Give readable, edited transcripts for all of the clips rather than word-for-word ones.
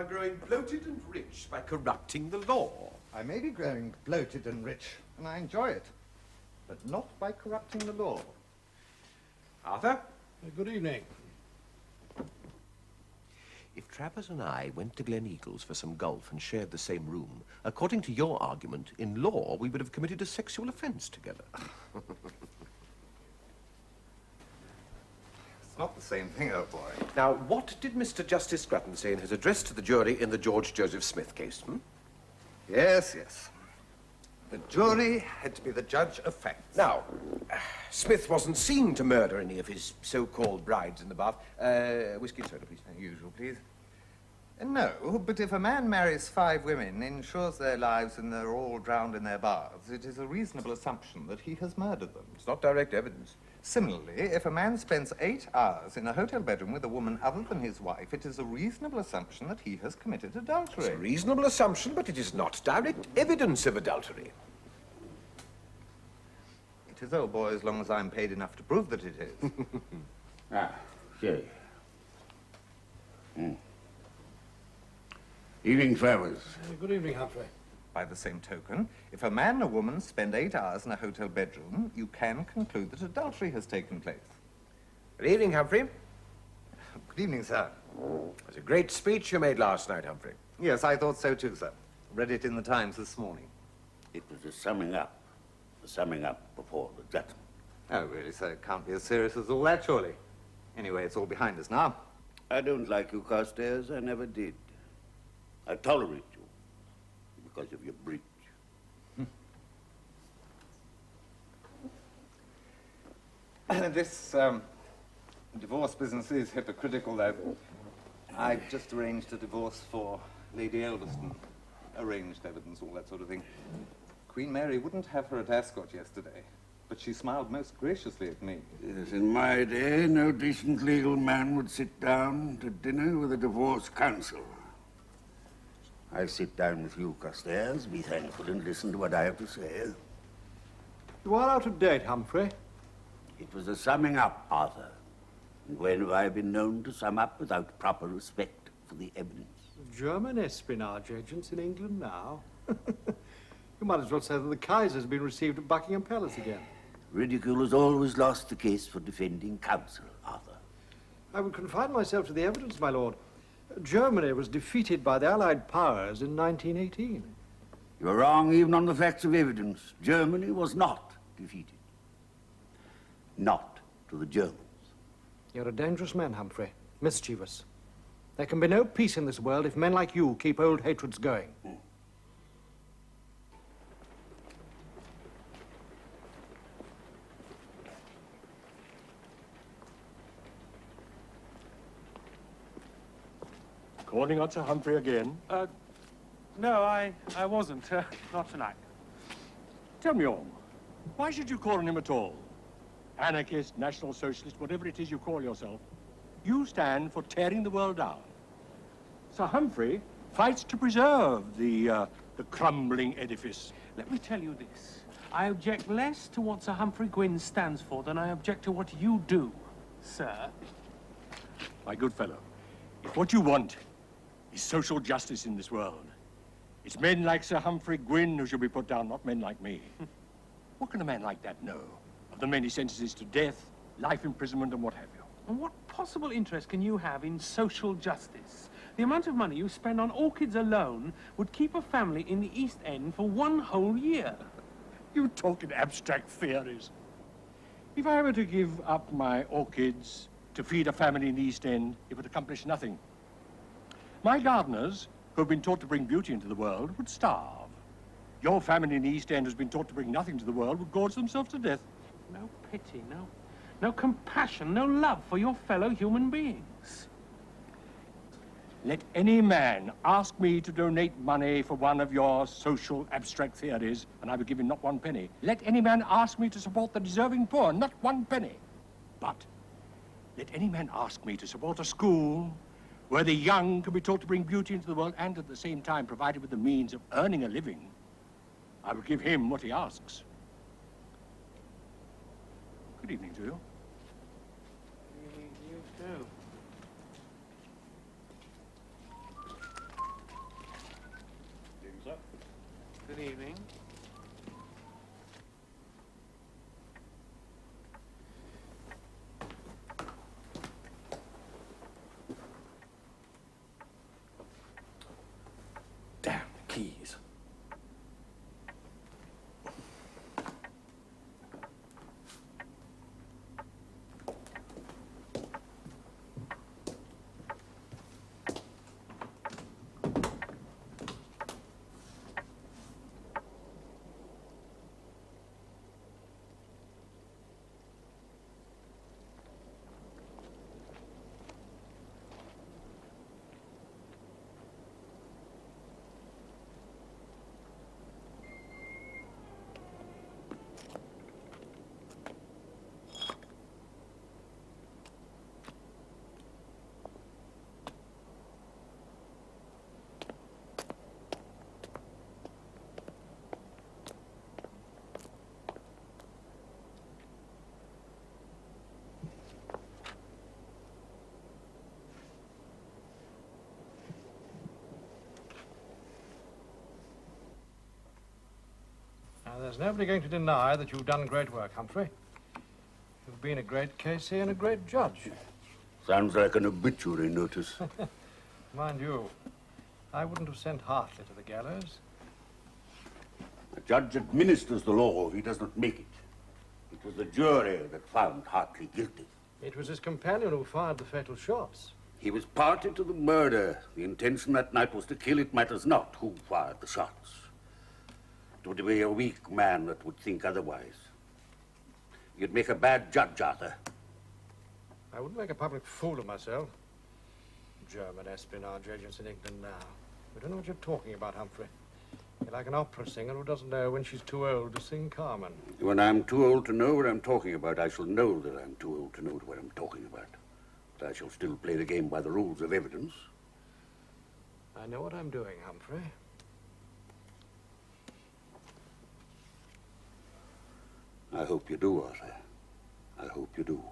growing bloated and rich by corrupting the law. I may be growing bloated and rich, and I enjoy it, but not by corrupting the law. Arthur? Good evening. If Travers and I went to Glen Eagles for some golf and shared the same room, according to your argument, in law, we would have committed a sexual offence together. It's not the same thing, old boy. Now, what did Mr. Justice Scrutton say in his address to the jury in the George Joseph Smith case, Yes, yes. The jury had to be the judge of facts. Now, Smith wasn't seen to murder any of his so-called brides in the bath. Whiskey and soda, please. Usual, please. No, but if a man marries 5 women, ensures their lives, and they're all drowned in their baths, it is a reasonable assumption that he has murdered them. It's not direct evidence. Similarly, if a man spends 8 hours in a hotel bedroom with a woman other than his wife, it is a reasonable assumption that he has committed adultery. It's a reasonable assumption, but it is not direct evidence of adultery. It is, old boy, as long as I'm paid enough to prove that it is. Sherry. Evening, Travers. Good evening, Humphrey. By the same token, if a man and a woman spend 8 hours in a hotel bedroom, you can conclude that adultery has taken place. Good evening, Humphrey. Good evening, sir. It was a great speech you made last night, Humphrey. Yes, I thought so too, sir. Read it in the Times this morning. It was a summing up before the judgment. Oh, really, sir? It can't be as serious as all that, surely. Anyway, it's all behind us now. I don't like you, Carstairs. I never did. I tolerate you because of your bridge. This divorce business is hypocritical, though. I've just arranged a divorce for Lady Elderston. Arranged evidence, all that sort of thing. Queen Mary wouldn't have her at Ascot yesterday, but she smiled most graciously at me. Yes, in my day, no decent legal man would sit down to dinner with a divorce counsel. I sit down with you, Carstairs, be thankful and listen to what I have to say. You are out of date, Humphrey. It was a summing up, Arthur. And when have I been known to sum up without proper respect for the evidence? German espionage agents in England now. You might as well say that the Kaiser's been received at Buckingham Palace again. Ridicule has always lost the case for defending counsel, Arthur. I would confine myself to the evidence, my lord. Germany was defeated by the Allied powers in 1918. You're wrong even on the facts of evidence. Germany was not defeated. Not to the Germans. You're a dangerous man, Humphrey. Mischievous. There can be no peace in this world if men like you keep old hatreds going. Calling out Sir Humphrey again? No, I wasn't. Not tonight. Tell me all. Why should you call on him at all? Anarchist, National Socialist, whatever it is you call yourself. You stand for tearing the world down. Sir Humphrey fights to preserve the crumbling edifice. Let me tell you this. I object less to what Sir Humphrey Gwynn stands for than I object to what you do, sir. My good fellow, if what you want is social justice in this world, it's men like Sir Humphrey Gwynn who should be put down, not men like me. What can a man like that know of the many sentences to death, life imprisonment, and what have you? And what possible interest can you have in social justice? The amount of money you spend on orchids alone would keep a family in the East End for 1 whole year. You talk in abstract theories. If I were to give up my orchids to feed a family in the East End, it would accomplish nothing. My gardeners, who have been taught to bring beauty into the world, would starve. Your family in the East End, who's been taught to bring nothing to the world, would gorge themselves to death. No pity, no compassion, no love for your fellow human beings. Let any man ask me to donate money for one of your social abstract theories, and I will give him not 1 penny. Let any man ask me to support the deserving poor, not 1 penny. But let any man ask me to support a school where the young can be taught to bring beauty into the world and at the same time provided with the means of earning a living, I will give him what he asks. Good evening to you. You too. Good evening. Damn keys. Now, there's nobody going to deny that you've done great work, Humphrey. You've been a great casey and a great judge. Sounds like an obituary notice. Mind you, I wouldn't have sent Hartley to the gallows. A judge administers the law, he does not make it. It was the jury that found Hartley guilty. It was his companion who fired the fatal shots. He was party to the murder. The intention that night was to kill. It matters not who fired the shots. It would be a weak man that would think otherwise. You'd make a bad judge, Arthur. I wouldn't make a public fool of myself. German espionage agents in England now. We don't know what you're talking about, Humphrey. You're like an opera singer who doesn't know when she's too old to sing Carmen. When I'm too old to know what I'm talking about, I shall know that I'm too old to know what I'm talking about. But I shall still play the game by the rules of evidence. I know what I'm doing, Humphrey. I hope you do, Arthur. I hope you do.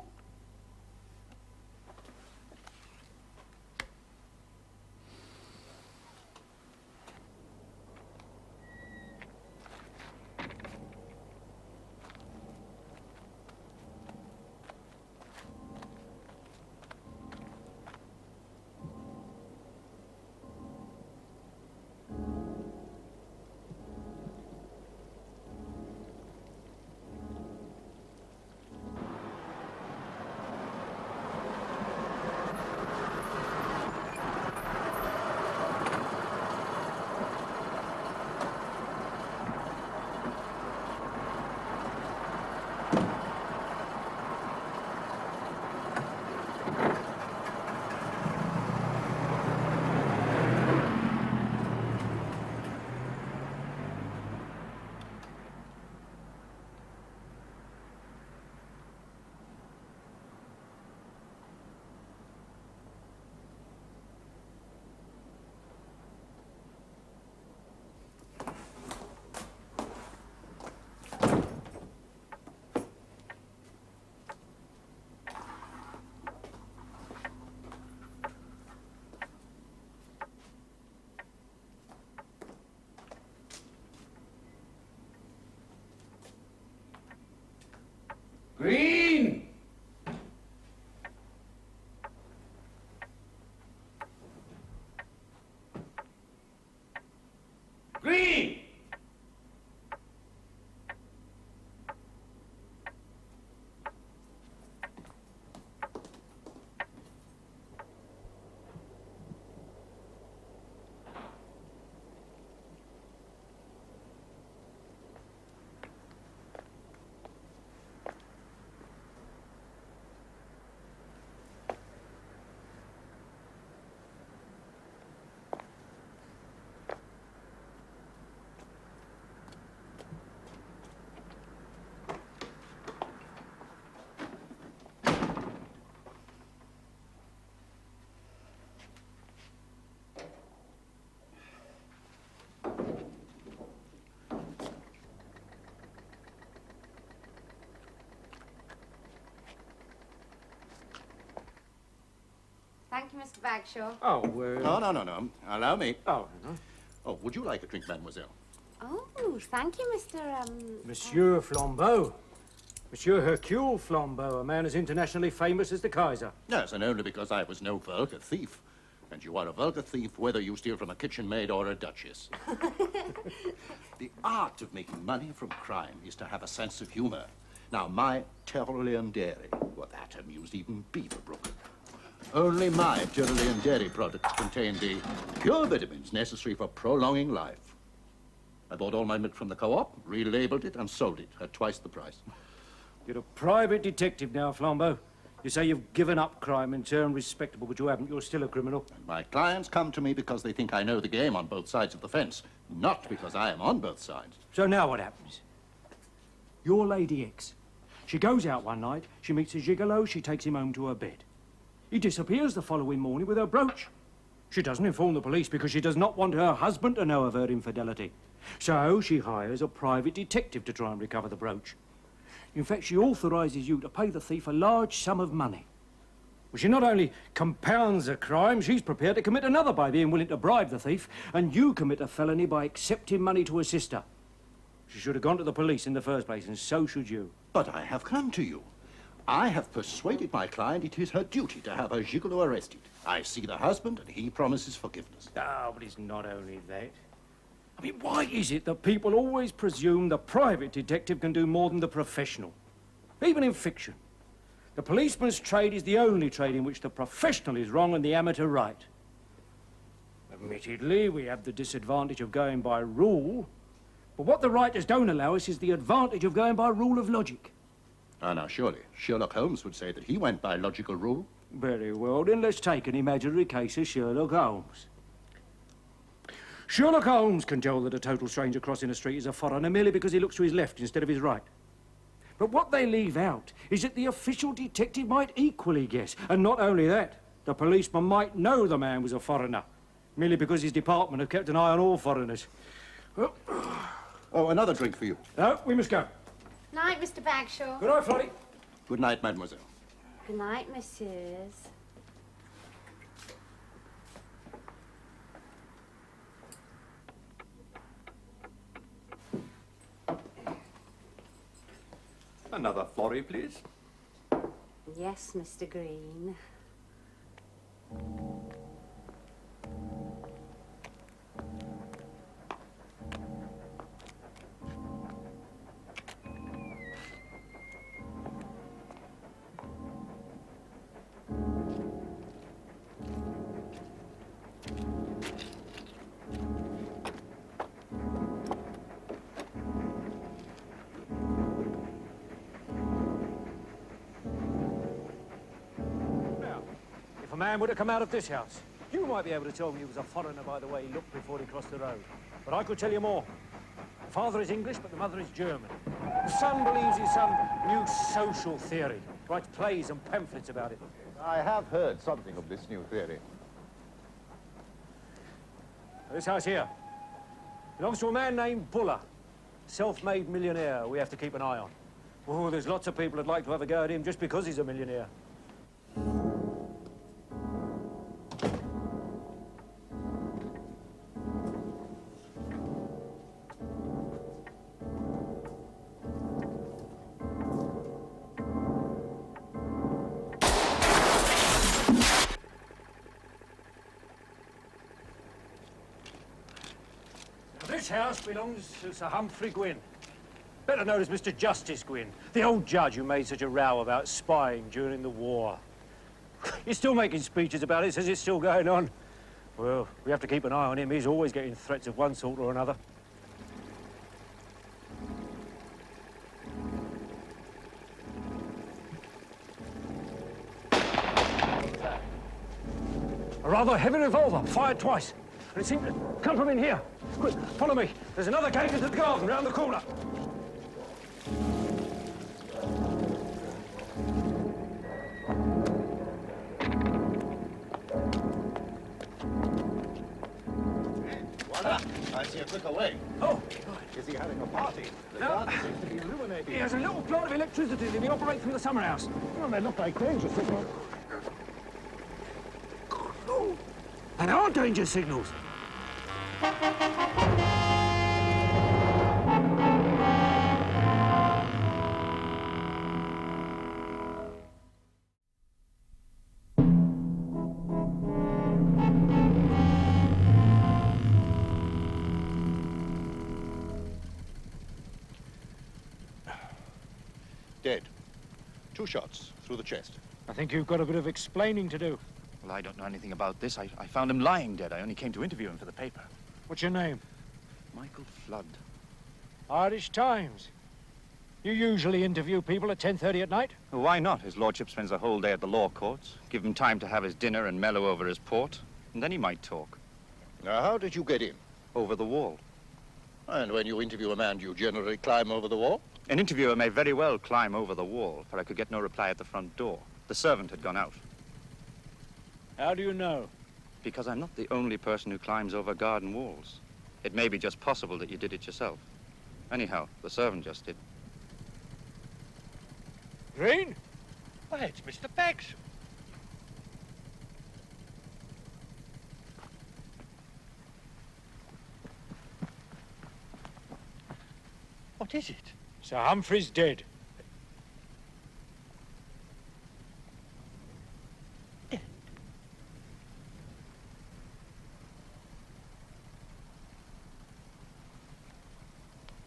Green! Green! Thank you, Mr. Bagshaw. Oh, No. Allow me. Oh, Oh, would you like a drink, mademoiselle? Oh, thank you, Monsieur Flambeau. Monsieur Hercule Flambeau, a man as internationally famous as the Kaiser. Yes, and only because I was no vulgar thief. And you are a vulgar thief whether you steal from a kitchen maid or a duchess. The art of making money from crime is to have a sense of humor. Now, my Tyrolean dairy, well, that amused even Beaverbrook. Only my Tyrolean dairy products contain the pure vitamins necessary for prolonging life. I bought all my milk from the co-op, relabeled it, and sold it at twice the price. You're a private detective now, Flambeau. You say you've given up crime and turned respectable, but you haven't. You're still a criminal. And my clients come to me because they think I know the game on both sides of the fence, not because I am on both sides. So now what happens? You're Lady X. She goes out one night, she meets a gigolo, she takes him home to her bed. He disappears the following morning with her brooch. She doesn't inform the police because she does not want her husband to know of her infidelity. So she hires a private detective to try and recover the brooch. In fact, she authorises you to pay the thief a large sum of money. Well, she not only compounds a crime, she's prepared to commit another by being willing to bribe the thief, and you commit a felony by accepting money to assist her. She should have gone to the police in the first place, and so should you. But I have come to you. I have persuaded my client it is her duty to have her gigolo arrested. I see the husband, and he promises forgiveness. Oh, but it's not only that. I mean, why is it that people always presume the private detective can do more than the professional? Even in fiction. The policeman's trade is the only trade in which the professional is wrong and the amateur right. Admittedly, we have the disadvantage of going by rule, but what the writers don't allow us is the advantage of going by rule of logic. Ah, now, surely Sherlock Holmes would say that he went by logical rule. Very well, then let's take an imaginary case of Sherlock Holmes. Sherlock Holmes can tell that a total stranger crossing the street is a foreigner merely because he looks to his left instead of his right. But what they leave out is that the official detective might equally guess. And not only that, the policeman might know the man was a foreigner, merely because his department have kept an eye on all foreigners. Oh, another drink for you. No, we must go. Night, Mr. Bagshaw. Good night, Flotty. Good night, mademoiselle. Good night, Messieurs. Another florrie, please. Yes, Mr. Green. If a man were to come out of this house, you might be able to tell me he was a foreigner by the way he looked before he crossed the road. But I could tell you more. The father is English, but the mother is German. The son believes in some new social theory, writes plays and pamphlets about it. I have heard something of this new theory. This house here belongs to a man named Buller, self-made millionaire we have to keep an eye on. Oh, there's lots of people that'd like to have a go at him just because he's a millionaire. This house belongs to Sir Humphrey Gwynn, better known as Mr. Justice Gwynn, the old judge who made such a row about spying during the war. He's still making speeches about it, says it's still going on. Well, we have to keep an eye on him. He's always getting threats of one sort or another. A rather heavy revolver, fired twice. And it seemed to come from in here. Quick, follow me. There's another gate into the garden round the corner. Voila! I see a quicker way. Oh, Is he having a party? The No. garden seems to be illuminated. he has a little plant of electricity that he operates from the summer house. Well, they look like danger signals. And there are danger signals. Dead. 2 shots through the chest. I think you've got a bit of explaining to do. Well, I don't know anything about this. I found him lying dead. I only came to interview him for the paper. What's your name? Michael Flood. Irish Times. You usually interview people at 10:30 at night? Well, why not? His lordship spends a whole day at the law courts. Give him time to have his dinner and mellow over his port, and then he might talk. Now, how did you get in? Over the wall. And when you interview a man, do you generally climb over the wall? An interviewer may very well climb over the wall, for I could get no reply at the front door. The servant had gone out. How do you know? Because I'm not the only person who climbs over garden walls. It may be just possible that you did it yourself. Anyhow, the servant just did. Green? Why, it's Mr. Bagshot. What is it? Sir Humphrey's dead.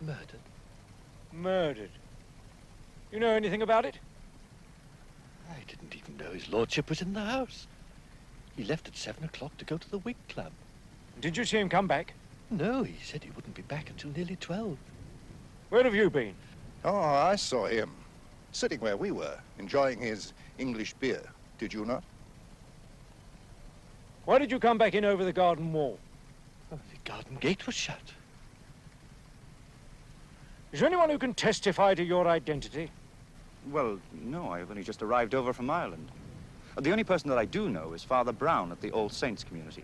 Murdered? Murdered. You know anything about it? I didn't even know his lordship was in the house. He left at 7 o'clock to go to the Whig Club. Did you see him come back? No, he said he wouldn't be back until nearly 12. Where have you been? Oh, I saw him. Sitting where we were, enjoying his English beer. Did you not? Why did you come back in over the garden wall? Oh, the garden gate was shut. Is there anyone who can testify to your identity? Well, no, I've only just arrived over from Ireland. The only person that I do know is Father Brown at the All Saints community.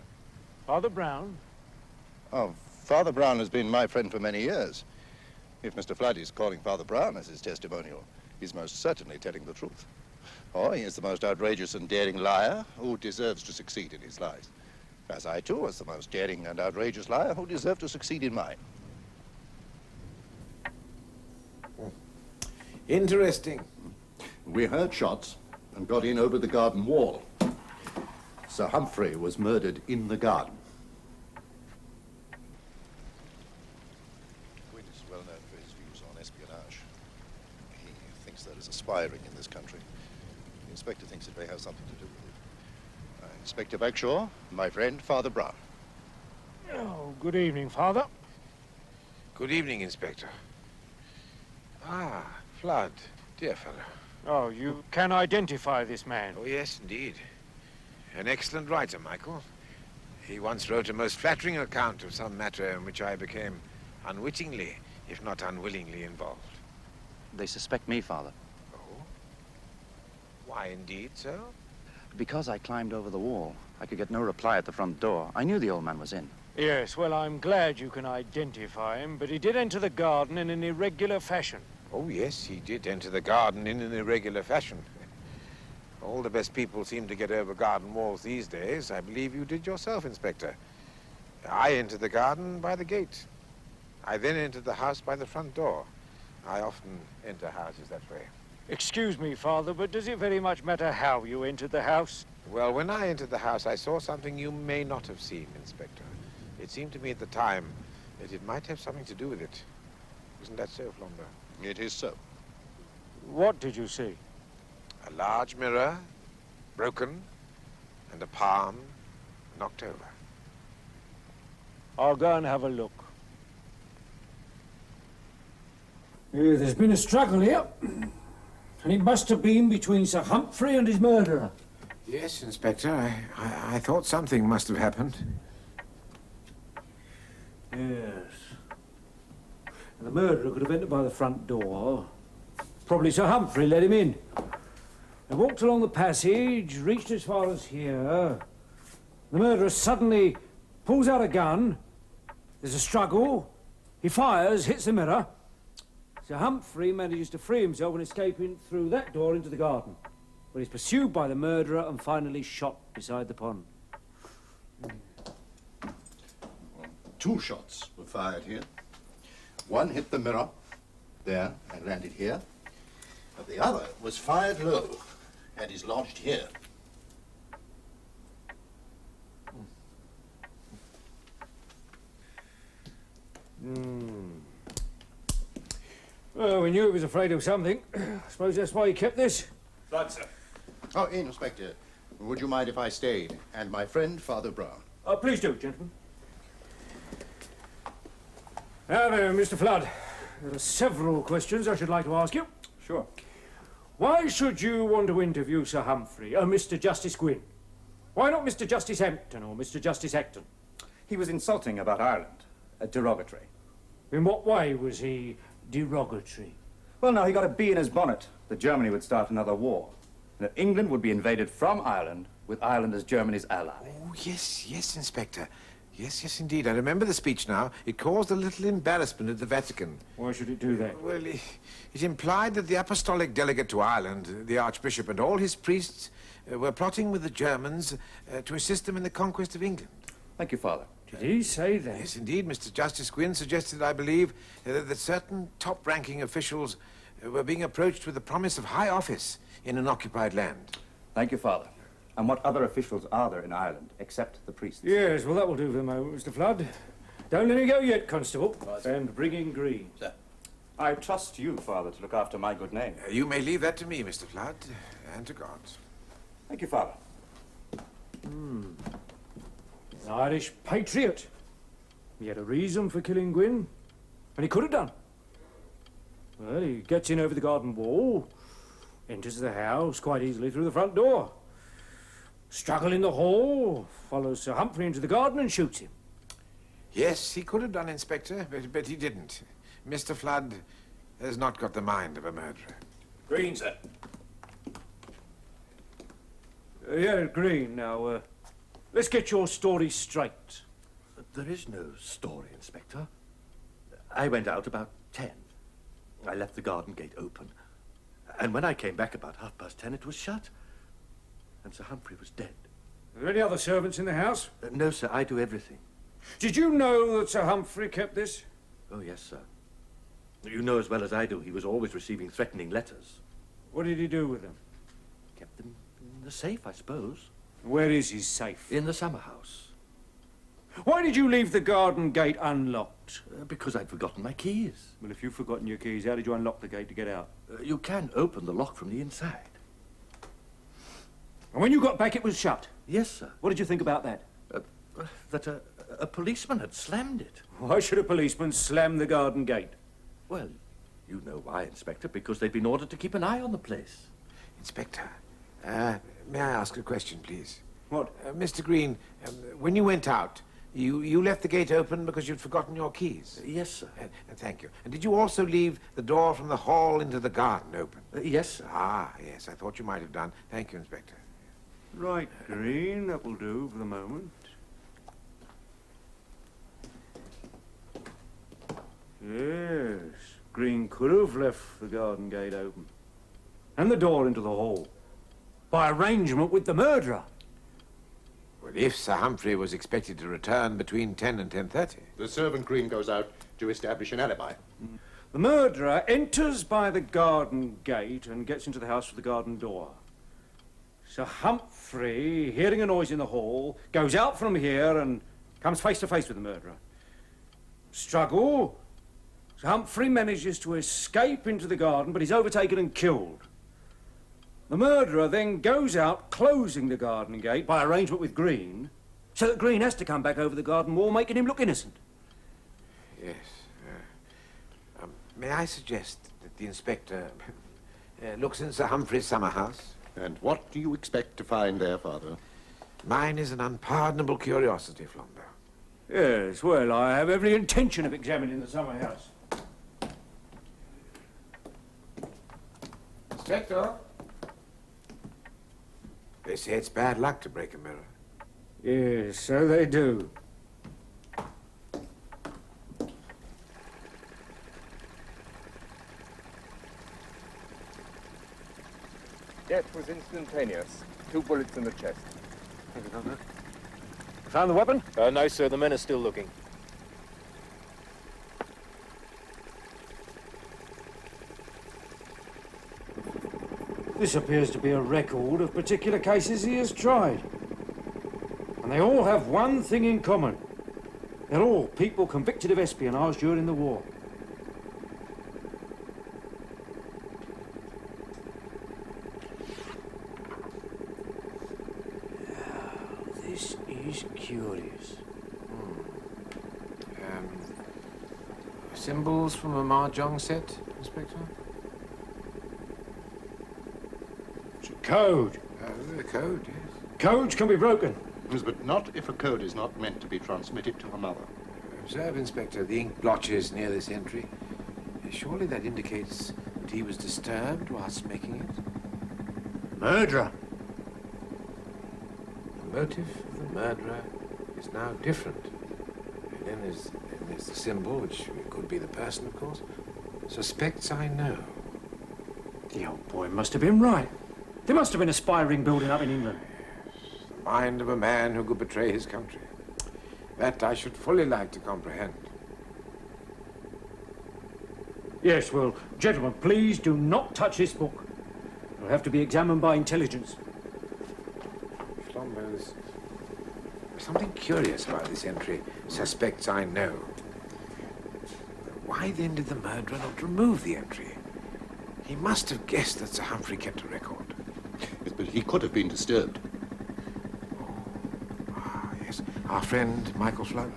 Father Brown? Oh, Father Brown has been my friend for many years. If Mr. Flood is calling Father Brown as his testimonial, he's most certainly telling the truth. Or he is the most outrageous and daring liar who deserves to succeed in his lies. As I, too, was the most daring and outrageous liar who deserved to succeed in mine. Interesting. We heard shots and got in over the garden wall. Sir Humphrey was murdered in the garden. Quinn is well known for his views on espionage. He thinks there is a spy ring in this country. The inspector thinks it may have something to do with it. Inspector Bagshaw, my friend, Father Brown. Oh, good evening, Father. Good evening, Inspector. Ah, Flood, dear fellow. Oh, you can identify this man? Oh, yes, indeed. An excellent writer, Michael. He once wrote a most flattering account of some matter in which I became unwittingly, if not unwillingly, involved. They suspect me, Father. Oh? Why, indeed, so? Because I climbed over the wall, I could get no reply at the front door. I knew the old man was in. Yes, well, I'm glad you can identify him, but he did enter the garden in an irregular fashion. Oh, yes, he did enter the garden in an irregular fashion. All the best people seem to get over garden walls these days. I believe you did yourself, Inspector. I entered the garden by the gate. I then entered the house by the front door. I often enter houses that way. Excuse me, Father, but does it very much matter how you entered the house? Well, when I entered the house, I saw something you may not have seen, Inspector. It seemed to me at the time that it might have something to do with it. Isn't that so, Flambeau? It is so. What did you see? A large mirror, broken, and a palm knocked over. I'll go and have a look. There's been a struggle here, and it must have been between Sir Humphrey and his murderer. Yes, Inspector. I thought something must have happened. Yes. The murderer could have entered by the front door. Probably Sir Humphrey let him in. They walked along the passage, reached as far as here. The murderer suddenly pulls out a gun. There's a struggle. He fires, hits the mirror. Sir Humphrey manages to free himself and escape in through that door into the garden, where he's pursued by the murderer and finally shot beside the pond. 2 shots were fired here. One hit the mirror there and landed here. But the other was fired low and is lodged here. Well, we knew he was afraid of something. I suppose that's why he kept this. Right, sir. Oh, Inspector, would you mind if I stayed? And my friend, Father Brown. Please do, gentlemen. Now then, Mr. Flood, there are several questions I should like to ask you. Sure. Why should you want to interview Sir Humphrey, Mr. Justice Gwynn? Why not Mr. Justice Hampton or Mr. Justice Acton? He was insulting about Ireland. Derogatory. In what way was he derogatory? Well, no, he got a bee in his bonnet that Germany would start another war. And that England would be invaded from Ireland, with Ireland as Germany's ally. Oh, yes, yes, Inspector. Yes, yes, indeed. I remember the speech now. It caused a little embarrassment at the Vatican. Why should it do that? Well, it implied that the apostolic delegate to Ireland, the Archbishop, and all his priests were plotting with the Germans to assist them in the conquest of England. Thank you, Father. Did he say that? Yes, indeed. Mr. Justice Gwynn suggested, I believe, that certain top-ranking officials were being approached with the promise of high office in an occupied land. Thank you, Father. And what other officials are there in Ireland, except the priests? Yes, well, that will do for the moment, Mr. Flood. Don't let me go yet, Constable. And bring in Green. Sir. I trust you, Father, to look after my good name. You may leave that to me, Mr. Flood, and to God. Thank you, Father. An Irish patriot. He had a reason for killing Gwynn, and he could have done. Well, he gets in over the garden wall, enters the house quite easily through the front door. Struggle in the hall, follows Sir Humphrey into the garden and shoots him. Yes, he could have done, Inspector, but he didn't. Mr. Flood has not got the mind of a murderer. Green, sir. Yeah, Green, now, let's get your story straight. There is no story, Inspector. I went out about 10. I left the garden gate open. And when I came back about 10:30, it was shut. And Sir Humphrey was dead. Are there any other servants in the house? No, sir, I do everything. Did you know that Sir Humphrey kept this? Oh, yes, sir. You know as well as I do, he was always receiving threatening letters. What did he do with them? Kept them in the safe, I suppose. Where is his safe? In the summer house. Why did you leave the garden gate unlocked? Because I'd forgotten my keys. Well, if you've forgotten your keys, how did you unlock the gate to get out? You can open the lock from the inside. And when you got back, it was shut? Yes, sir. What did you think about that? That a policeman had slammed it. Why should a policeman slam the garden gate? Well, you know why, Inspector, because they'd been ordered to keep an eye on the place. Inspector, may I ask a question, please? What? Mr. Green, when you went out, you left the gate open because you'd forgotten your keys? Yes, sir. Thank you. And did you also leave the door from the hall into the garden open? Yes, sir. Ah, yes, I thought you might have done. Thank you, Inspector. Right, Green, that will do for the moment. Yes, Green could have left the garden gate open. And the door into the hall. By arrangement with the murderer. Well, if Sir Humphrey was expected to return between 10 and 10:30. The servant Green goes out to establish an alibi. The murderer enters by the garden gate and gets into the house through the garden door. Sir Humphrey, hearing a noise in the hall, goes out from here and comes face to face with the murderer. Struggle. Sir Humphrey manages to escape into the garden, but he's overtaken and killed. The murderer then goes out, closing the garden gate by arrangement with Green, so that Green has to come back over the garden wall, making him look innocent. Yes. May I suggest that the inspector looks in Sir Humphrey's summer house? And what do you expect to find there, Father? Mine is an unpardonable curiosity, Flambeau. Yes, well, I have every intention of examining the summer house. Inspector? They say it's bad luck to break a mirror. Yes, so they do. Death was instantaneous. 2 bullets in the chest. Thank you, Doctor. Found the weapon? No, sir. The men are still looking. This appears to be a record of particular cases he has tried. And they all have one thing in common. They're all people convicted of espionage during the war. Symbols from a mahjong set, Inspector? It's a code. The code, yes. Codes can be broken. Yes, but not if a code is not meant to be transmitted to another. Observe, Inspector, the ink blotches near this entry. Surely that indicates that he was disturbed whilst making it? Murderer. The motive of the murderer is now different. And then there's the symbol, which could be the person, of course. Suspects I know. The old boy must have been right. There must have been a spy ring building up in England. The mind of a man who could betray his country. That I should fully like to comprehend. Yes, well, gentlemen, please do not touch this book. It'll have to be examined by intelligence. Flambeau, there's something curious about this entry. Suspects I know. Why then did the murderer not remove the entry? He must have guessed that Sir Humphrey kept a record. Yes, but he could have been disturbed. Yes, our friend Michael Flood.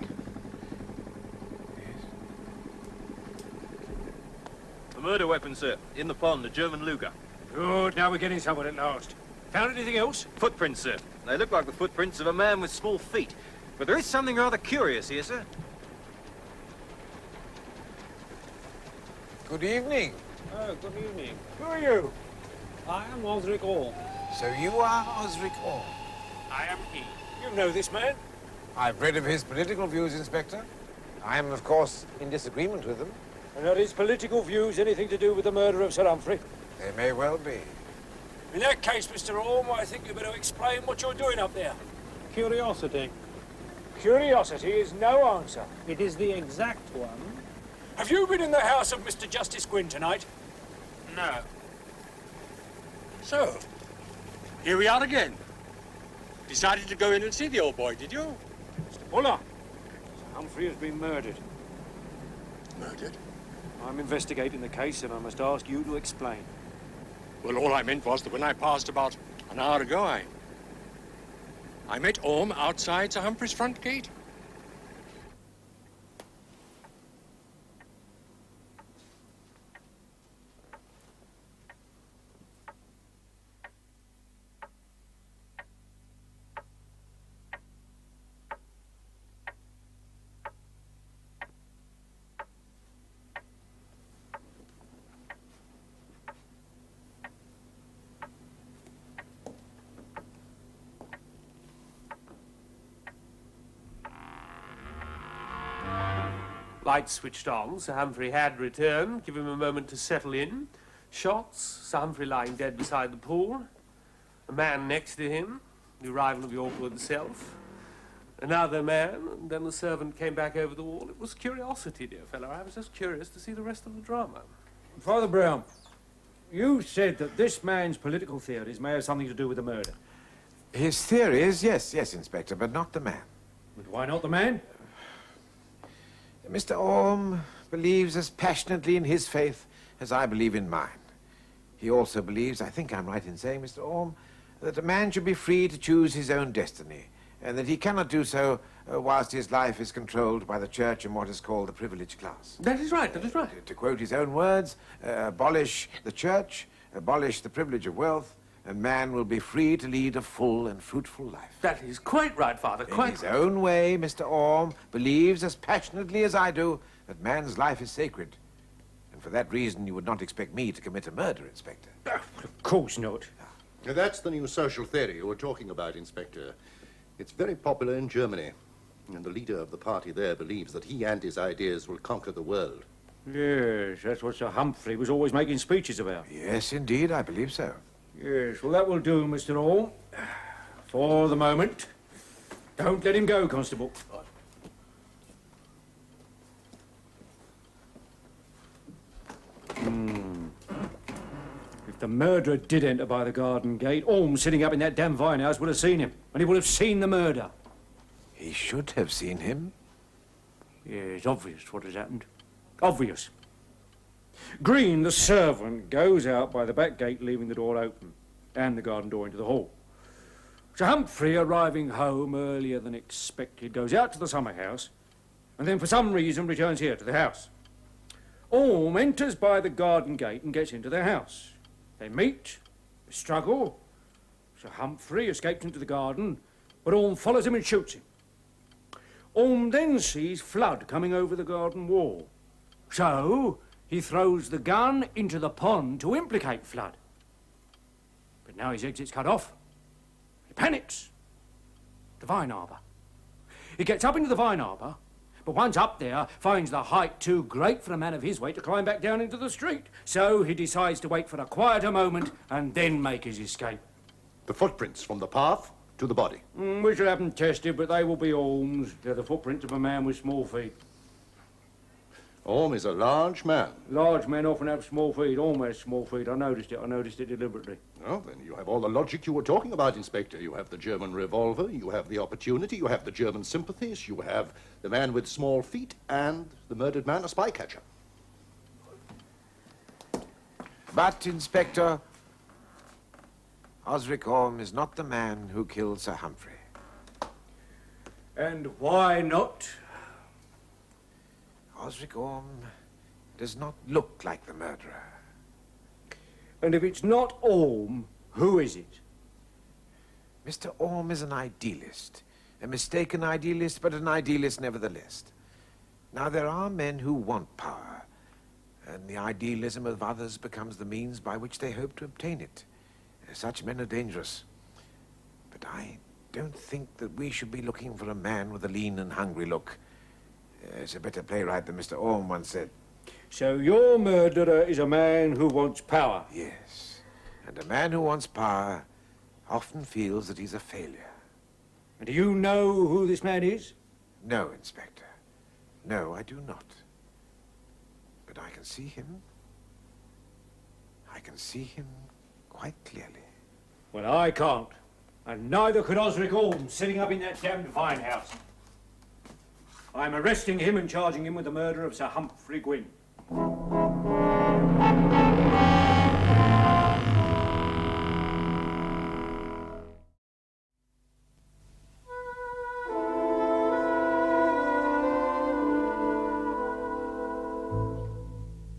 A murder weapon, sir. In the pond, a German Luger. Good, now we're getting somewhere at last. Found anything else? Footprints, sir. They look like the footprints of a man with small feet. But there is something rather curious here, sir. Good evening. Oh, good evening. Who are you? I am Osric Orr. So you are Osric Orr. I am he. You know this man? I've read of his political views, Inspector. I am, of course, in disagreement with them. And are his political views anything to do with the murder of Sir Humphrey? They may well be. In that case, Mr. Orme, I think you better explain what you're doing up there. Curiosity. Curiosity is no answer. It is the exact one. Have you been in the house of Mr. Justice Gwynn tonight? No. So, here we are again. Decided to go in and see the old boy, did you? Mr. Buller, Sir Humphrey has been murdered. Murdered? I'm investigating the case and I must ask you to explain. Well, all I meant was that when I passed about an hour ago, I met Orme outside Sir Humphrey's front gate. Lights switched on. Sir Humphrey had returned. Give him a moment to settle in. Shots. Sir Humphrey lying dead beside the pool. A man next to him. The arrival of York itself. Another man. And then the servant came back over the wall. It was curiosity, dear fellow. I was just curious to see the rest of the drama. Father Brown, you said that this man's political theories may have something to do with the murder. His theories, yes, Inspector, but not the man. But why not the man? Mr. Orme believes as passionately in his faith as I believe in mine. He also believes, I think I'm right in saying, Mr. Orme, that a man should be free to choose his own destiny, and that he cannot do so whilst his life is controlled by the church and what is called the privileged class. That is right, that is right. To quote his own words, abolish the church, abolish the privilege of wealth, and man will be free to lead a full and fruitful life. That is quite right, Father, quite In his own way, Mr. Orme believes as passionately as I do that man's life is sacred. And for that reason, you would not expect me to commit a murder, Inspector. Of course not. Now, that's the new social theory you were talking about, Inspector. It's very popular in Germany. And the leader of the party there believes that he and his ideas will conquer the world. Yes, that's what Sir Humphrey was always making speeches about. Yes, indeed, I believe so. Yes, well, that will do, Mr. Orme. For the moment. Don't let him go, Constable. If the murderer did enter by the garden gate, Orme sitting up in that damn vine house would have seen him, and he would have seen the murder. He should have seen him. Yeah, it's obvious what has happened. Obvious. Green, the servant, goes out by the back gate, leaving the door open, and the garden door into the hall. Sir Humphrey, arriving home earlier than expected, goes out to the summer house, and then for some reason returns here to the house. Orme enters by the garden gate and gets into the house. They meet, they struggle. Sir Humphrey escapes into the garden, but Orme follows him and shoots him. Orme then sees Flood coming over the garden wall. So he throws the gun into the pond to implicate Flood. But now his exit's cut off. He panics. The vine arbour. He gets up into the vine arbour, but once up there, finds the height too great for a man of his weight to climb back down into the street. So he decides to wait for a quieter moment and then make his escape. The footprints from the path to the body. We shall have them tested, but they will be Orme's. They're the footprints of a man with small feet. Orme is a large man. Large men often have small feet. Orme has small feet. I noticed it deliberately. Well, then you have all the logic you were talking about, Inspector. You have the German revolver, you have the opportunity, you have the German sympathies, you have the man with small feet, and the murdered man a spy catcher. But, Inspector, Osric Orme is not the man who killed Sir Humphrey. And why not? Osric Orme does not look like the murderer. And if it's not Orme, who is it? Mr. Orme is an idealist. A mistaken idealist, but an idealist nevertheless. Now, there are men who want power, and the idealism of others becomes the means by which they hope to obtain it. Such men are dangerous. But I don't think that we should be looking for a man with a lean and hungry look. It's a better playwright than Mr. Orme once said. So your murderer is a man who wants power? Yes. And a man who wants power often feels that he's a failure. And do you know who this man is? No, Inspector. No, I do not. But I can see him. I can see him quite clearly. Well, I can't. And neither could Osric Orme sitting up in that damned vine house. I'm arresting him and charging him with the murder of Sir Humphrey Gwynn.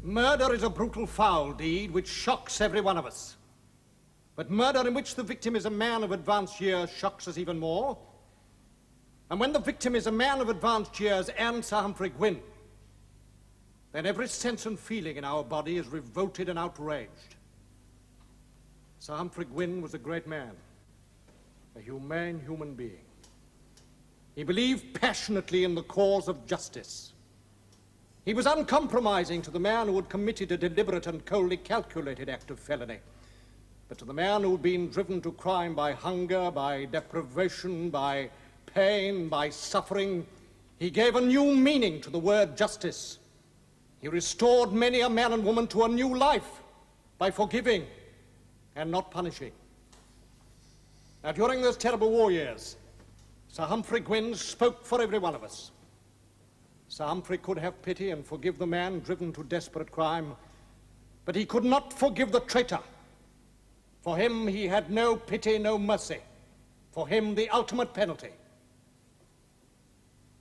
Murder is a brutal, foul deed which shocks every one of us. But murder in which the victim is a man of advanced years shocks us even more. And when the victim is a man of advanced years and Sir Humphrey Gwynn, then every sense and feeling in our body is revolted and outraged. Sir Humphrey Gwynn was a great man, a humane human being. He believed passionately in the cause of justice. He was uncompromising to the man who had committed a deliberate and coldly calculated act of felony. But to the man who had been driven to crime by hunger, by deprivation, by pain, by suffering, he gave a new meaning to the word justice. He restored many a man and woman to a new life by forgiving and not punishing. Now, during those terrible war years, Sir Humphrey Gwynn spoke for every one of us. Sir Humphrey could have pity and forgive the man driven to desperate crime, but he could not forgive the traitor. For him, he had no pity, no mercy. For him, the ultimate penalty.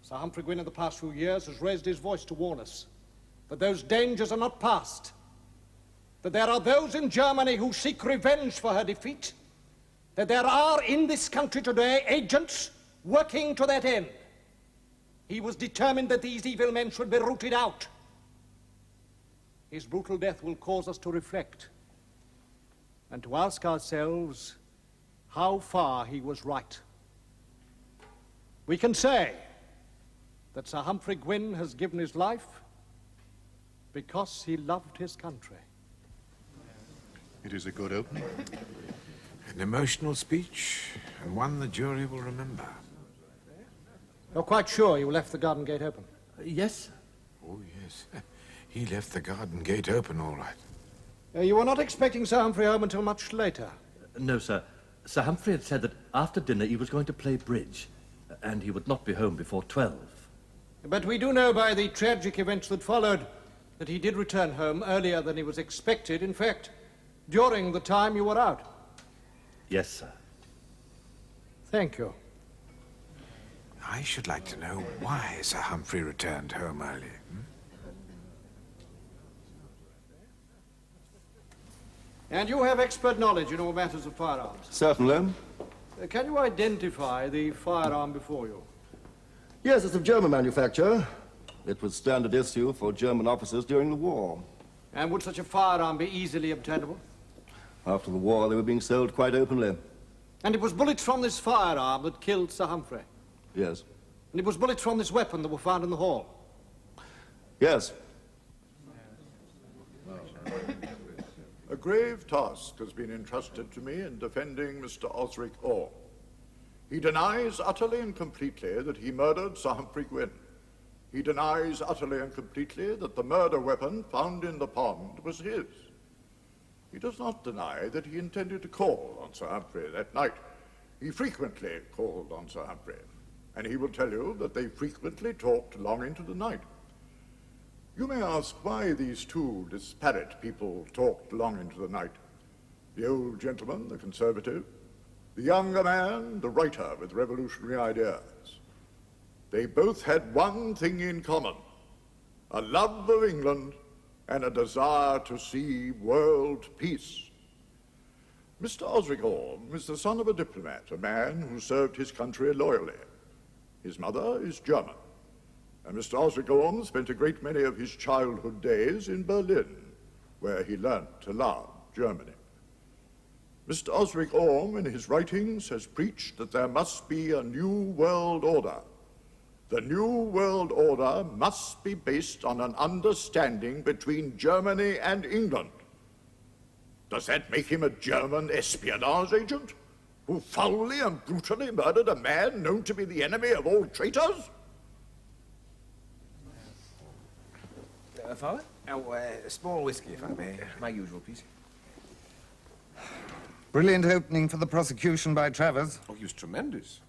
Sir Humphrey Gwynn in the past few years has raised his voice to warn us that those dangers are not past, that there are those in Germany who seek revenge for her defeat, that there are in this country today agents working to that end. He was determined that these evil men should be rooted out. His brutal death will cause us to reflect and to ask ourselves how far he was right. We can say that Sir Humphrey Gwynn has given his life because he loved his country. It is a good opening. An emotional speech, and one the jury will remember. You're quite sure you left the garden gate open? Yes. Oh, yes. He left the garden gate open, all right. You were not expecting Sir Humphrey home until much later? No, sir. Sir Humphrey had said that after dinner he was going to play bridge, and he would not be home before 12. But we do know by the tragic events that followed that he did return home earlier than he was expected. In fact, during the time you were out. Yes, sir. Thank you. I should like to know why Sir Humphrey returned home early. And you have expert knowledge in all matters of firearms. Certainly. Can you identify the firearm before you? Yes, it's of German manufacture. It was standard issue for German officers during the war. And would such a firearm be easily obtainable? After the war, they were being sold quite openly. And it was bullets from this firearm that killed Sir Humphrey? Yes. And it was bullets from this weapon that were found in the hall? Yes. A grave task has been entrusted to me in defending Mr. Osric Orr. He denies utterly and completely that he murdered Sir Humphrey Gwynn. He denies utterly and completely that the murder weapon found in the pond was his. He does not deny that he intended to call on Sir Humphrey that night. He frequently called on Sir Humphrey, and he will tell you that they frequently talked long into the night. You may ask why these two disparate people talked long into the night. The old gentleman, the conservative, the younger man, the writer with revolutionary ideas. They both had one thing in common: a love of England and a desire to see world peace. Mr. Osric Orr is the son of a diplomat, a man who served his country loyally. His mother is German. And Mr. Osric Orr spent a great many of his childhood days in Berlin, where he learnt to love Germany. Mr. Osric Orr, in his writings, has preached that there must be a new world order. The new world order must be based on an understanding between Germany and England. Does that make him a German espionage agent, who foully and brutally murdered a man known to be the enemy of all traitors? Father? A small whiskey, if I may. My usual, please. Brilliant opening for the prosecution by Travers. Oh, he was tremendous.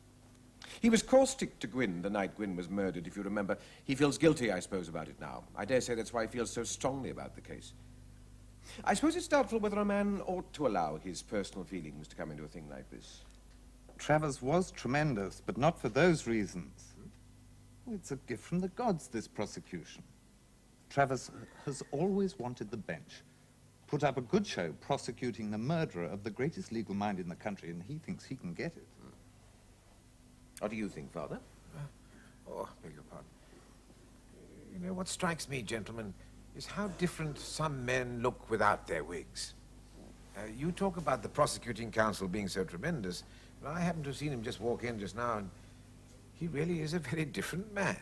He was caustic to Gwynn the night Gwynn was murdered, if you remember. He feels guilty, I suppose, about it now. I dare say that's why he feels so strongly about the case. I suppose it's doubtful whether a man ought to allow his personal feelings to come into a thing like this. Travers was tremendous, but not for those reasons. It's a gift from the gods, this prosecution. Travers has always wanted the bench. Put up a good show prosecuting the murderer of the greatest legal mind in the country, and he thinks he can get it. What do you think, Father? Beg your pardon. You know, what strikes me, gentlemen, is how different some men look without their wigs. You talk about the prosecuting counsel being so tremendous, but I happen to have seen him just walk in just now, and he really is a very different man.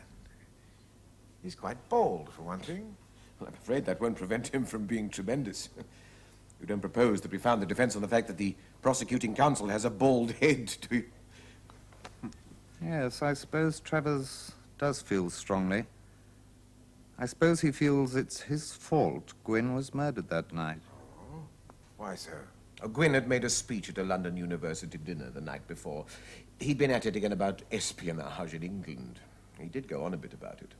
He's quite bald, for one thing. Well, I'm afraid that won't prevent him from being tremendous. You don't propose that we found the defense on the fact that the prosecuting counsel has a bald head, do you? Yes, I suppose Travers does feel strongly. I suppose he feels it's his fault Gwynn was murdered that night. Oh, why so? Gwynn had made a speech at a London university dinner the night before. He'd been at it again about espionage in England. He did go on a bit about it.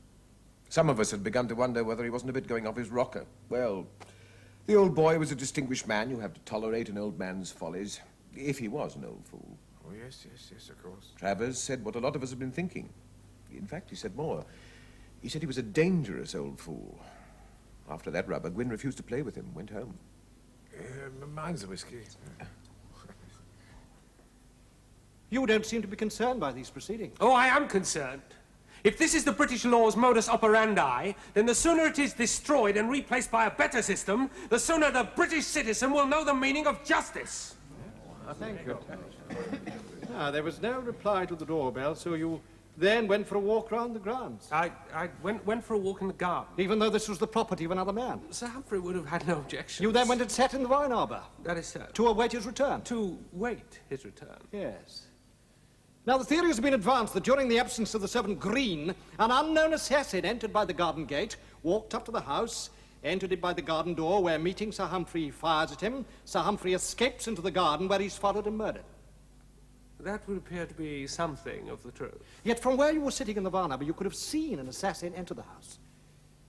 Some of us had begun to wonder whether he wasn't a bit going off his rocker. Well, the old boy was a distinguished man. You have to tolerate an old man's follies, if he was an old fool. Oh, yes, of course. Travers said what a lot of us have been thinking. In fact, he said more. He said he was a dangerous old fool. After that rubber, Gwynn refused to play with him, went home. Mine's the whiskey. You don't seem to be concerned by these proceedings. Oh, I am concerned. If this is the British law's modus operandi, then the sooner it is destroyed and replaced by a better system, the sooner the British citizen will know the meaning of justice. Thank you. There was no reply to the doorbell, so you then went for a walk round the grounds. I went for a walk in the garden. Even though this was the property of another man? Sir Humphrey would have had no objection. You then went and sat in the wine arbour? That is so. To await his return? To wait his return. Yes. Now, the theory has been advanced that during the absence of the servant Green, an unknown assassin entered by the garden gate, walked up to the house, entered it by the garden door, where, meeting Sir Humphrey, fires at him. Sir Humphrey escapes into the garden, where he's followed and murdered. That would appear to be something of the truth. Yet from where you were sitting in the wine arbour, you could have seen an assassin enter the house.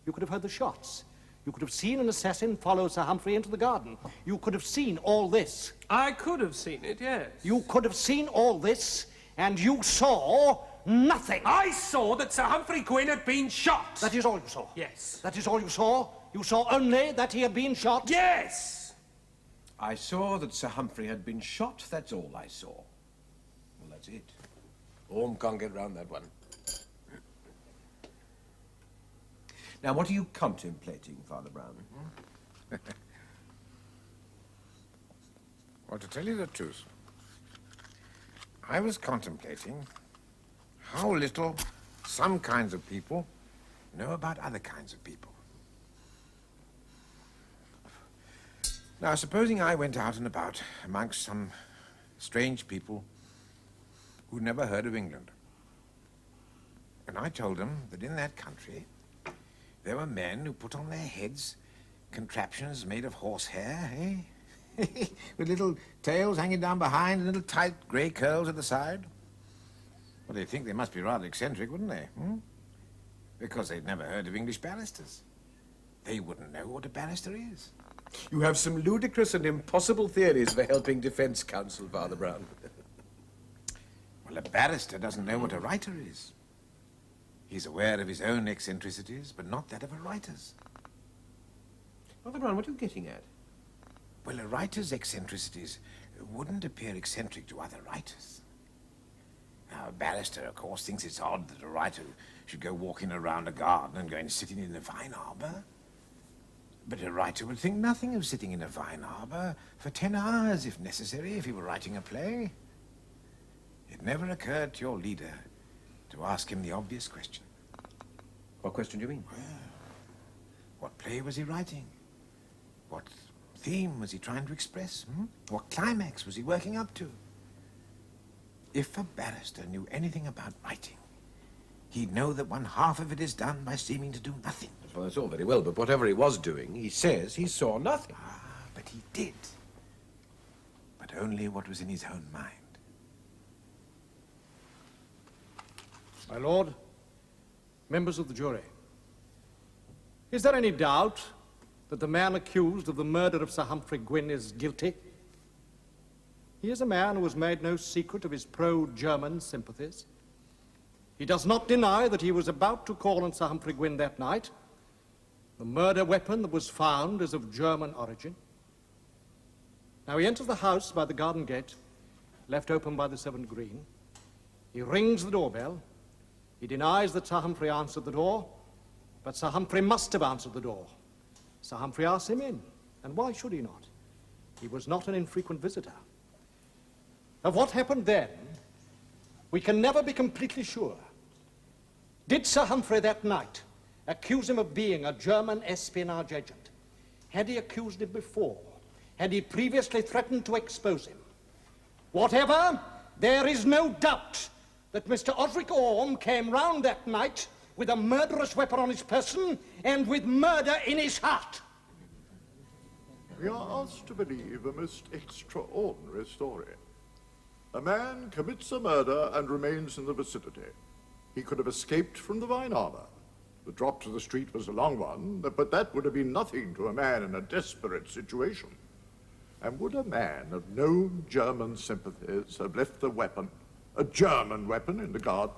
You could have heard the shots. You could have seen an assassin follow Sir Humphrey into the garden. You could have seen all this. I could have seen it, yes. You could have seen all this, and you saw nothing. I saw that Sir Humphrey Gwynn had been shot. That is all you saw? Yes. That is all you saw? You saw only that he had been shot? Yes! I saw that Sir Humphrey had been shot, that's all I saw. Well, that's it. Orme can't get round that one. Now, what are you contemplating, Father Brown? Well, to tell you the truth, I was contemplating how little some kinds of people know about other kinds of people. Now, supposing I went out and about amongst some strange people who'd never heard of England, and I told them that in that country there were men who put on their heads contraptions made of horsehair, eh? With little tails hanging down behind and little tight grey curls at the side. Well, they'd think they must be rather eccentric, wouldn't they? Because they'd never heard of English barristers. They wouldn't know what a barrister is. You have some ludicrous and impossible theories for helping defense counsel, Father Brown. Well, a barrister doesn't know what a writer is. He's aware of his own eccentricities, but not that of a writer's. Father Brown, what are you getting at? Well, a writer's eccentricities wouldn't appear eccentric to other writers. Now, a barrister, of course, thinks it's odd that a writer should go walking around a garden and going sitting in a vine arbor. But a writer would think nothing of sitting in a vine arbor for 10 hours, if necessary, if he were writing a play. It never occurred to your leader to ask him the obvious question. What question do you mean? Well, what play was he writing? What theme was he trying to express? What climax was he working up to? If a barrister knew anything about writing, he'd know that one half of it is done by seeming to do nothing. Well, that's all very well, but whatever he was doing, he says he saw nothing. But he did. But only what was in his own mind. My lord, members of the jury, is there any doubt that the man accused of the murder of Sir Humphrey Gwynn is guilty? He is a man who has made no secret of his pro-German sympathies. He does not deny that he was about to call on Sir Humphrey Gwynn that night. The murder weapon that was found is of German origin. Now he enters the house by the garden gate, left open by the servant Green. He rings the doorbell. He denies that Sir Humphrey answered the door, but Sir Humphrey must have answered the door. Sir Humphrey asks him in, and why should he not? He was not an infrequent visitor. Of what happened then, we can never be completely sure. Did Sir Humphrey that night accuse him of being a German espionage agent? Had he accused him before? Had he previously threatened to expose him? Whatever, there is no doubt that Mr. Osric Orme came round that night with a murderous weapon on his person and with murder in his heart. We are asked to believe a most extraordinary story. A man commits a murder and remains in the vicinity. He could have escaped from the vine arbor. The drop to the street was a long one, but that would have been nothing to a man in a desperate situation. And would a man of no German sympathies have left the weapon, a German weapon, in the garden?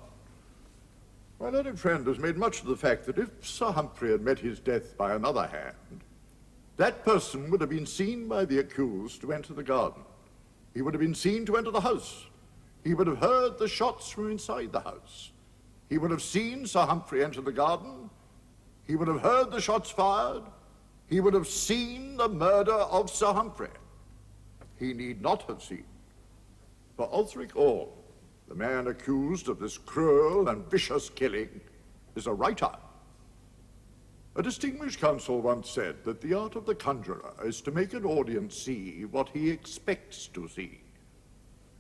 My learned friend has made much of the fact that if Sir Humphrey had met his death by another hand, that person would have been seen by the accused to enter the garden. He would have been seen to enter the house. He would have heard the shots from inside the house. He would have seen Sir Humphrey enter the garden. He would have heard the shots fired. He would have seen the murder of Sir Humphrey. He need not have seen. For Osric Orme, the man accused of this cruel and vicious killing, is a writer. A distinguished counsel once said that the art of the conjurer is to make an audience see what he expects to see.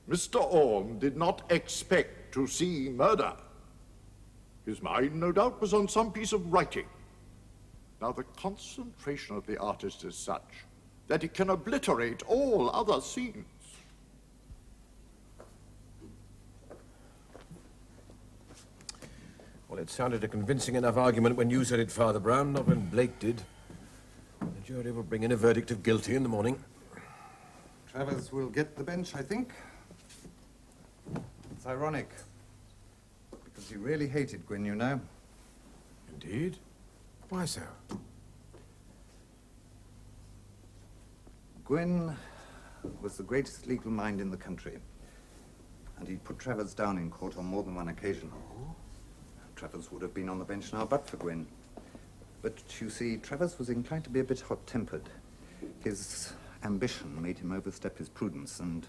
Mr. Orme did not expect to see murder. His mind, no doubt, was on some piece of writing. Now, the concentration of the artist is such that it can obliterate all other scenes. Well, it sounded a convincing enough argument when you said it, Father Brown, not when Blake did. The jury will bring in a verdict of guilty in the morning. Travers will get the bench, I think. It's ironic, because he really hated Gwynn, you know. Indeed? Why so? Gwynn was the greatest legal mind in the country. And he put Travers down in court on more than one occasion. Travers would have been on the bench now but for Gwyn. But you see, Travers was inclined to be a bit hot-tempered. His ambition made him overstep his prudence, and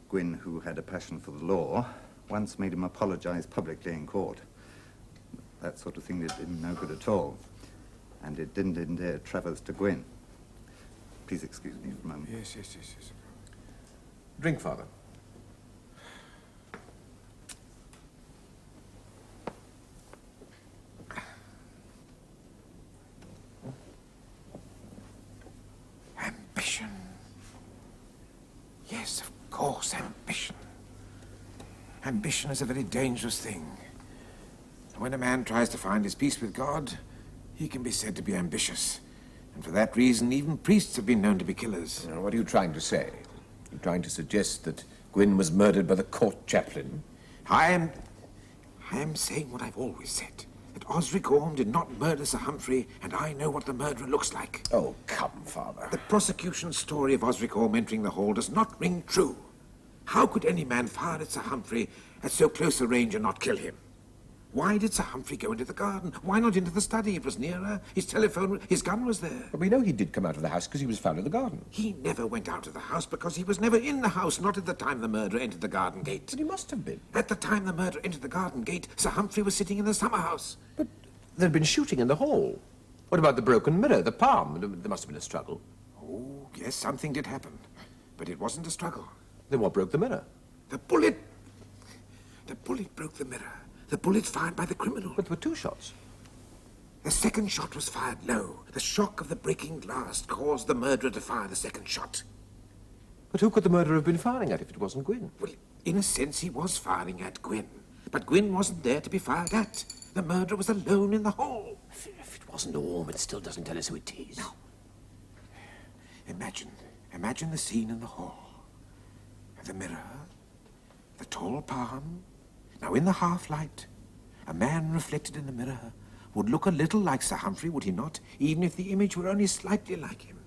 Gwyn, who had a passion for the law, once made him apologize publicly in court. That sort of thing did him no good at all. And it didn't endear Travers to Gwyn. Please excuse me for a moment. Yes. Drink, Father. Ambition. Yes, of course, ambition. Ambition is a very dangerous thing. When a man tries to find his peace with God, he can be said to be ambitious. And for that reason, even priests have been known to be killers. Now, what are you trying to say? You're trying to suggest that Gwyn was murdered by the court chaplain? I am saying what I've always said. That Osric Orme did not murder Sir Humphrey, and I know what the murderer looks like. Oh, come, Father. The prosecution's story of Osric Orme entering the hall does not ring true. How could any man fire at Sir Humphrey at so close a range and not kill him? Why did Sir Humphrey go into the garden? Why not into the study? It was nearer. His telephone, his gun was there. But we know he did come out of the house because he was found in the garden. He never went out of the house because he was never in the house, not at the time the murderer entered the garden gate. But he must have been. At the time the murderer entered the garden gate, Sir Humphrey was sitting in the summer house. But there'd been shooting in the hall. What about the broken mirror, the palm? There must have been a struggle. Oh, yes, something did happen. But it wasn't a struggle. Then what broke the mirror? The bullet. The bullet broke the mirror. The bullet fired by the criminal. But there were two shots. The second shot was fired low. The shock of the breaking glass caused the murderer to fire the second shot. But who could the murderer have been firing at if it wasn't Gwyn? Well, in a sense, he was firing at Gwyn. But Gwyn wasn't there to be fired at. The murderer was alone in the hall. If it wasn't Orme, it still doesn't tell us who it is. No. Imagine the scene in the hall. The mirror, the tall palm. Now, in the half-light, a man reflected in the mirror would look a little like Sir Humphrey, would he not? Even if the image were only slightly like him.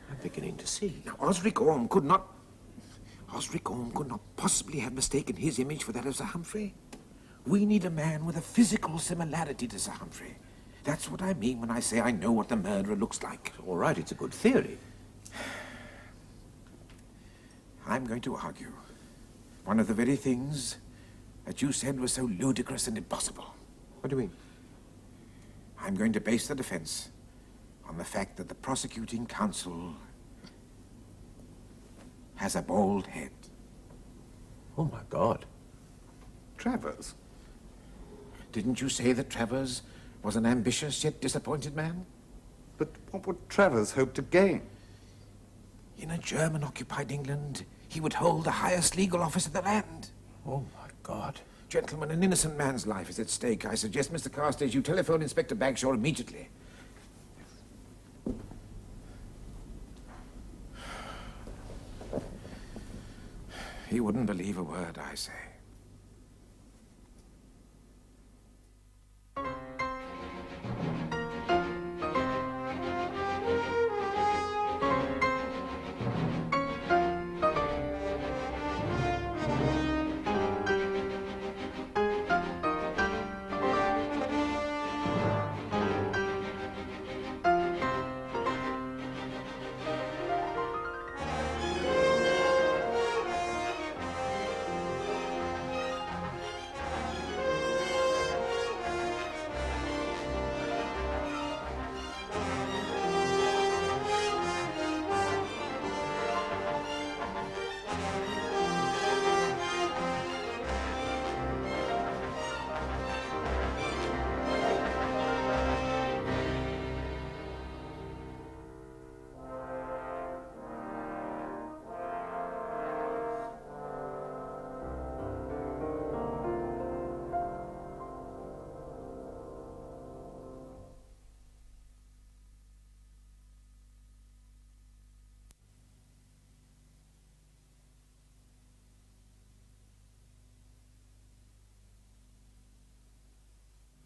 I'm beginning to see. Now, Osric Orme could not possibly have mistaken his image for that of Sir Humphrey. We need a man with a physical similarity to Sir Humphrey. That's what I mean when I say I know what the murderer looks like. All right, it's a good theory. I'm going to argue one of the very things that you said was so ludicrous and impossible. What do you mean? I'm going to base the defense on the fact that the prosecuting counsel has a bald head. Oh, my God. Travers? Didn't you say that Travers was an ambitious yet disappointed man? But what would Travers hope to gain? In a German-occupied England, he would hold the highest legal office in the land. Oh, my God. Gentlemen, an innocent man's life is at stake. I suggest, Mr. Carstairs, you telephone Inspector Bagshaw immediately. He wouldn't believe a word I say.